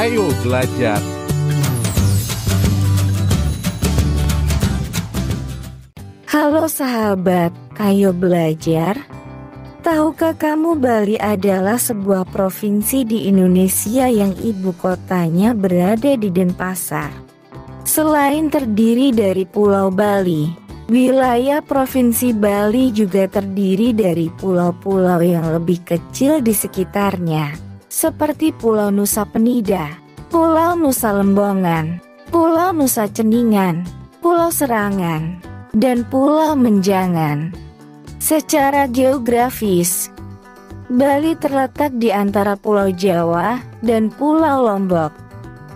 Ayo belajar! Halo sahabat, ayo belajar. Tahukah kamu Bali adalah sebuah provinsi di Indonesia yang ibu kotanya berada di Denpasar. Selain terdiri dari Pulau Bali, wilayah Provinsi Bali juga terdiri dari pulau-pulau yang lebih kecil di sekitarnya, seperti Pulau Nusa Penida, Pulau Nusa Lembongan, Pulau Nusa Ceningan, Pulau Serangan, dan Pulau Menjangan. Secara geografis, Bali terletak di antara Pulau Jawa dan Pulau Lombok.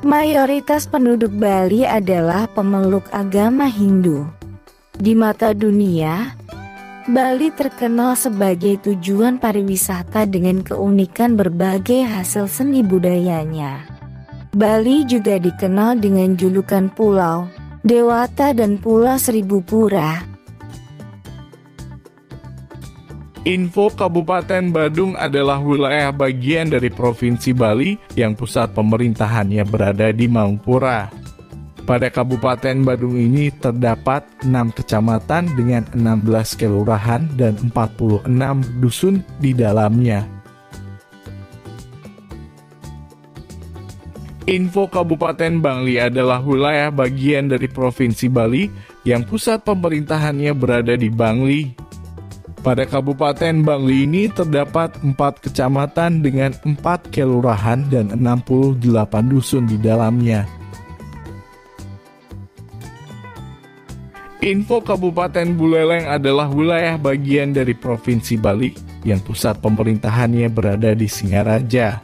Mayoritas penduduk Bali adalah pemeluk agama Hindu. Di mata dunia, Bali terkenal sebagai tujuan pariwisata dengan keunikan berbagai hasil seni budayanya. Bali juga dikenal dengan julukan Pulau Dewata dan Pulau Seribu Pura. Info Kabupaten Badung adalah wilayah bagian dari Provinsi Bali yang pusat pemerintahannya berada di Mangupura. Pada Kabupaten Badung ini terdapat 6 kecamatan dengan 16 kelurahan dan 46 dusun di dalamnya. Info Kabupaten Bangli adalah wilayah bagian dari Provinsi Bali yang pusat pemerintahannya berada di Bangli. Pada Kabupaten Bangli ini terdapat 4 kecamatan dengan 4 kelurahan dan 68 dusun di dalamnya. Info Kabupaten Buleleng adalah wilayah bagian dari Provinsi Bali yang pusat pemerintahannya berada di Singaraja.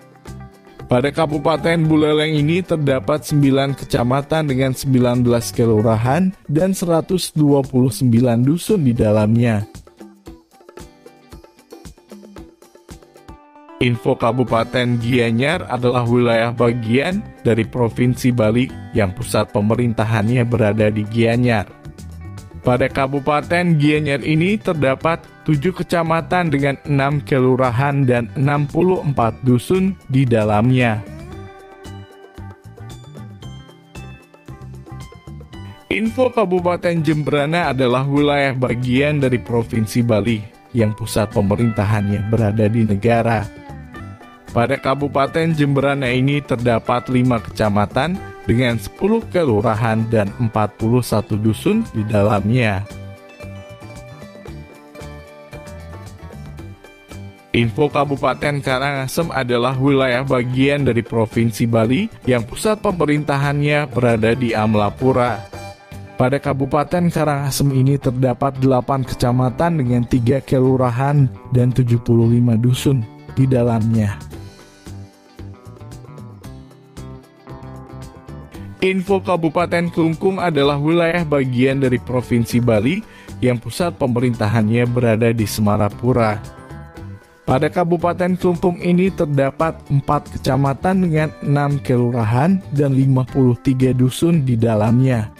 Pada Kabupaten Buleleng ini terdapat 9 kecamatan dengan 19 kelurahan dan 129 dusun di dalamnya. Info Kabupaten Gianyar adalah wilayah bagian dari Provinsi Bali yang pusat pemerintahannya berada di Gianyar. Pada Kabupaten Gianyar ini terdapat 7 kecamatan dengan 6 kelurahan dan 64 dusun di dalamnya. Info Kabupaten Jembrana adalah wilayah bagian dari Provinsi Bali yang pusat pemerintahannya berada di negara. Pada Kabupaten Jembrana ini terdapat 5 kecamatan dengan 10 kelurahan dan 41 dusun di dalamnya. Info Kabupaten Karangasem adalah wilayah bagian dari Provinsi Bali yang pusat pemerintahannya berada di Amlapura. Pada Kabupaten Karangasem ini terdapat 8 kecamatan dengan 3 kelurahan dan 75 dusun di dalamnya. Info Kabupaten Klungkung adalah wilayah bagian dari Provinsi Bali yang pusat pemerintahannya berada di Semarapura. Pada Kabupaten Klungkung ini terdapat 4 kecamatan dengan 6 kelurahan dan 53 dusun di dalamnya.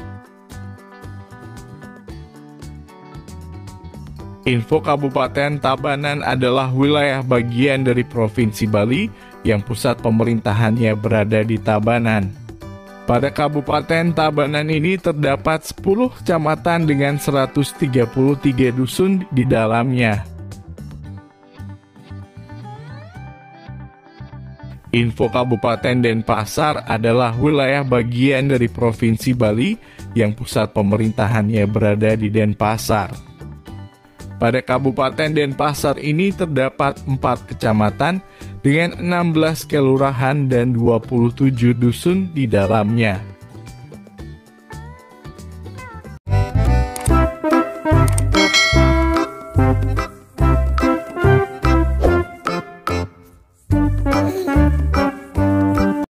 Info Kabupaten Tabanan adalah wilayah bagian dari Provinsi Bali yang pusat pemerintahannya berada di Tabanan. Pada Kabupaten Tabanan ini terdapat 10 kecamatan dengan 133 dusun di dalamnya. Info Kabupaten Denpasar adalah wilayah bagian dari Provinsi Bali yang pusat pemerintahannya berada di Denpasar. Pada Kabupaten Denpasar ini terdapat 4 kecamatan dengan 16 kelurahan dan 27 dusun di dalamnya.